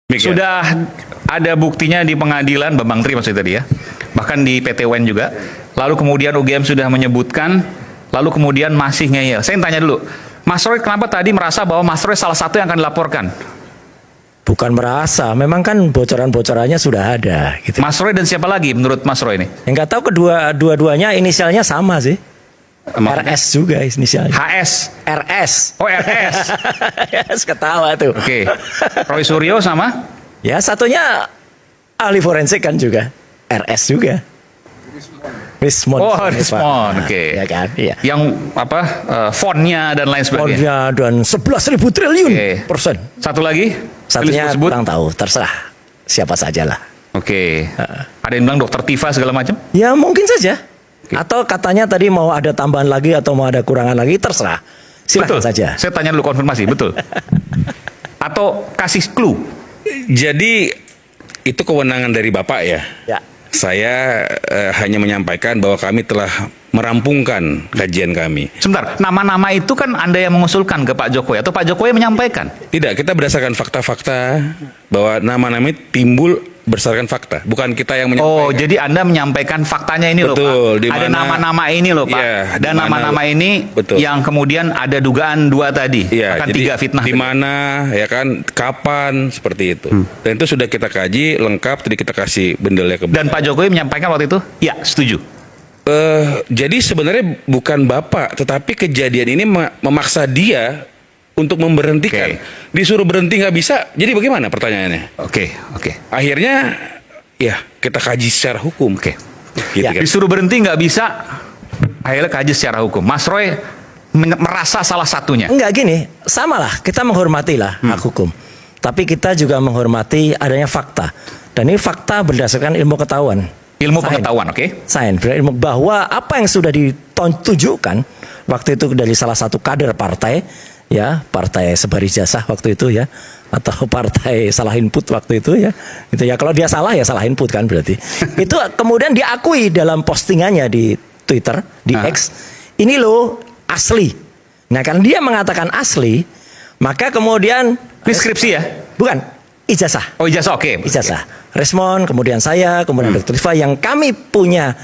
Sudah ada buktinya di pengadilan Bambang Tri maksudnya tadi ya, bahkan di PT UN juga. Lalu kemudian UGM sudah menyebutkan, lalu kemudian masih ngeyel. Saya tanya dulu, Mas Roy kenapa tadi merasa bahwa Mas Roy salah satu yang akan dilaporkan? Bukan merasa, memang kan bocoran-bocorannya sudah ada. Gitu. Mas Roy dan siapa lagi menurut Mas Roy ini? Yang nggak tahu dua-duanya inisialnya sama sih. Maksudnya? RS juga inisialnya. HS. RS. Oh RS. RS ketawa tuh. Oke. Roy Suryo sama? Ya satunya ahli forensik kan juga. RS juga. Rismon. Oh Rismon. Oke. Ya kan. Iya. Yang apa? Fontnya dan lain sebagainya. Fontnya dan 11.000 triliun persen. Satu lagi? Satunya kurang tahu. Terserah siapa saja lah. Oke. Ada yang bilang Dokter Tifa segala macam? Ya mungkin saja. Atau katanya tadi mau ada tambahan lagi atau mau ada kurangan lagi, terserah. Silakan saja. Saya tanya dulu konfirmasi, betul. Atau kasih clue. Jadi itu kewenangan dari Bapak ya. Ya. Saya hanya menyampaikan bahwa kami telah merampungkan kajian kami. Sebentar, nama-nama itu kan Anda yang mengusulkan ke Pak Jokowi atau Pak Jokowi menyampaikan? Tidak, kita berdasarkan fakta-fakta bahwa nama-nama itu timbul berdasarkan fakta, bukan kita yang menyampaikan. Oh, jadi Anda menyampaikan faktanya ini betul, loh Pak. Ada nama-nama ini loh Pak. Ya, dan nama-nama ini betul. yang kemudian ada dugaan dua tadi. Ya, akan jadi 3 fitnah. di mana, ya kan, kapan, seperti itu. Dan itu sudah kita kaji lengkap, tadi kita kasih bendelnya ke. Dan Pak Jokowi menyampaikan waktu itu, ya setuju. Jadi sebenarnya bukan Bapak, tetapi kejadian ini memaksa dia untuk memberhentikan. Disuruh berhenti nggak bisa, jadi bagaimana pertanyaannya? Oke. Akhirnya, ya kita kaji secara hukum. Gitu Ya. kan. Disuruh berhenti nggak bisa, akhirnya kaji secara hukum. Mas Roy merasa salah satunya. Enggak gini, samalah kita menghormati lah hak hukum. Tapi kita juga menghormati adanya fakta. Dan ini fakta berdasarkan ilmu ketahuan. Ilmu pengetahuan, oke? Sains, ilmu bahwa apa yang sudah ditunjukkan waktu itu dari salah satu kader partai, ya partai Sebar Ijazah waktu itu ya, atau partai salah input waktu itu ya, gitu ya. Kalau dia salah ya salah input kan berarti. Itu kemudian diakui dalam postingannya di Twitter, di X, ini loh asli. Nah karena dia mengatakan asli, maka kemudian Ini skripsi ya? bukan ijazah. Oh ijazah, oke. Ijazah. Respon, kemudian saya, kemudian Dr. Rifa yang kami punya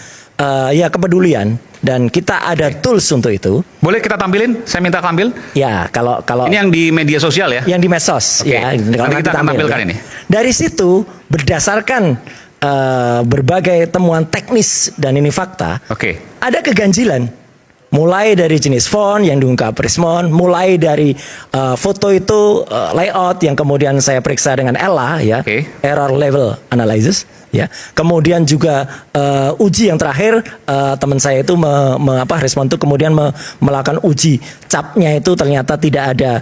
ya kepedulian dan kita ada tools untuk itu. Boleh kita tampilin? Saya minta tampil. Ya, kalau Ini yang di media sosial ya? yang di medsos Oke. ya. Nanti kita akan tampilkan ini. Dari situ berdasarkan berbagai temuan teknis dan ini fakta, Oke. ada keganjilan. Mulai dari jenis font yang diungkap Rismon, mulai dari foto itu layout yang kemudian saya periksa dengan Ella ya, error level analysis ya. Kemudian juga uji yang terakhir teman saya itu Rismon itu kemudian melakukan uji capnya itu ternyata tidak ada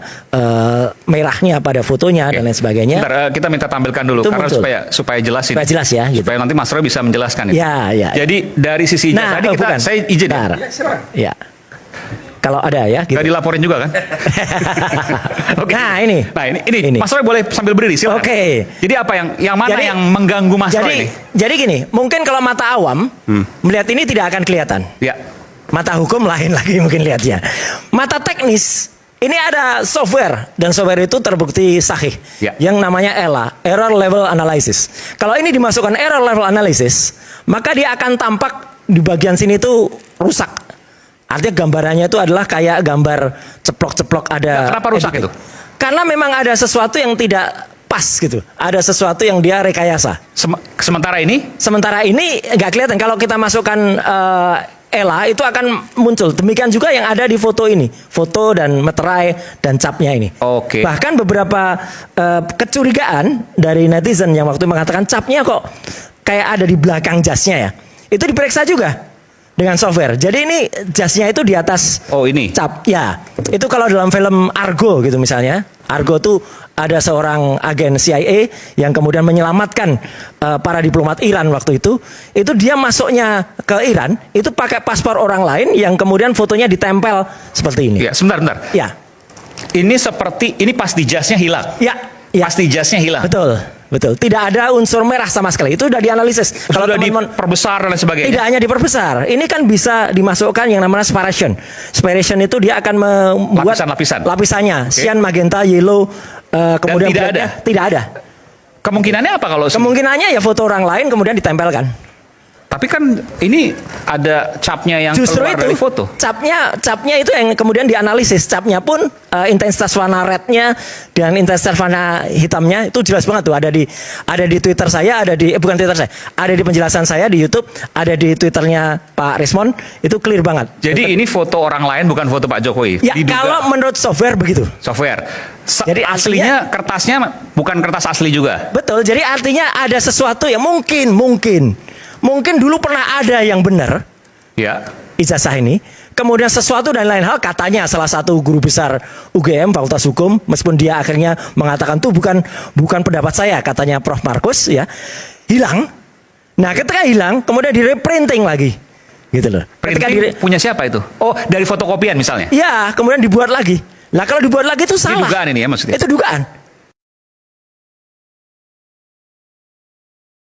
merahnya pada fotonya dan lain sebagainya. Bentar, kita minta tampilkan dulu Itu karena muncul. supaya jelas ini. Supaya jelas ya, gitu. Supaya nanti Mas Roy bisa menjelaskan ini. Ya. Jadi dari sisi tadi saya izin. Ya. Kalau ada ya, gitu. Gak dilaporin juga kan? Oke. Nah ini. Nah ini. Mas Roy boleh sambil berdiri silakan. Oke. Jadi apa yang mana yang mengganggu Mas Roy ini? Jadi gini, mungkin kalau mata awam melihat ini tidak akan kelihatan. Ya. Mata hukum lain lagi mungkin lihatnya. Mata teknis ini ada software dan software itu terbukti sahih. Ya. Yang namanya ELA, Error Level Analysis. Kalau ini dimasukkan Error Level Analysis, maka dia akan tampak di bagian sini itu rusak. Artinya gambarannya itu adalah kayak gambar ceplok-ceplok ada. Nah, kenapa rusak itu? Karena memang ada sesuatu yang tidak pas gitu. Ada sesuatu yang dia rekayasa. Sementara ini? Sementara ini nggak kelihatan. Kalau kita masukkan ELA itu akan muncul. Demikian juga yang ada di foto ini. Foto dan meterai dan capnya ini. Oke. Bahkan beberapa kecurigaan dari netizen yang waktu mengatakan capnya kok kayak ada di belakang jasnya ya. Itu diperiksa juga dengan software. Jadi ini jasnya itu di atas cap. Ya, itu kalau dalam film Argo gitu misalnya. Argo tuh ada seorang agen CIA yang kemudian menyelamatkan para diplomat Iran waktu itu. Itu dia masuknya ke Iran, itu pakai paspor orang lain yang kemudian fotonya ditempel seperti ini. Ya, sebentar. Ya. Ini pas di jasnya hilang. Ya. Pas di jasnya hilang. Betul. Tidak ada unsur merah sama sekali. Itu sudah dianalisis. Kalau diperbesar dan sebagainya. Tidak hanya diperbesar. Ini kan bisa dimasukkan yang namanya spiration. Spiration itu dia akan membuat lapisan-lapisan. Lapisannya, cyan, magenta, yellow, kemudian tidak ada. Tidak ada. Kemungkinannya apa kalau Kemungkinannya ya foto orang lain kemudian ditempelkan. tapi kan ini ada capnya yang Justru keluar itu dari foto. capnya itu yang kemudian dianalisis. Capnya pun intensitas warna rednya dan intensitas warna hitamnya itu jelas banget tuh, ada di Twitter saya, bukan Twitter saya, ada di penjelasan saya di YouTube, ada di Twitternya Pak Rismon, itu clear banget. Jadi ini foto orang lain bukan foto Pak Jokowi. Ya Diduga kalau menurut software begitu. software. Jadi Aslinya kertasnya bukan kertas asli juga. Betul. Jadi artinya ada sesuatu yang mungkin dulu pernah ada yang benar Ya. ijazah ini. Kemudian sesuatu dan lain hal, katanya salah satu guru besar UGM Fakultas Hukum, meskipun dia akhirnya mengatakan tuh bukan pendapat saya, katanya Prof Markus ya, hilang. Nah ketika hilang kemudian di reprinting lagi gitu loh. Ketika Printing punya siapa itu? Oh, dari fotokopian misalnya. ya kemudian dibuat lagi. Nah kalau dibuat lagi itu salah. Ini dugaan ini ya maksudnya. Itu dugaan.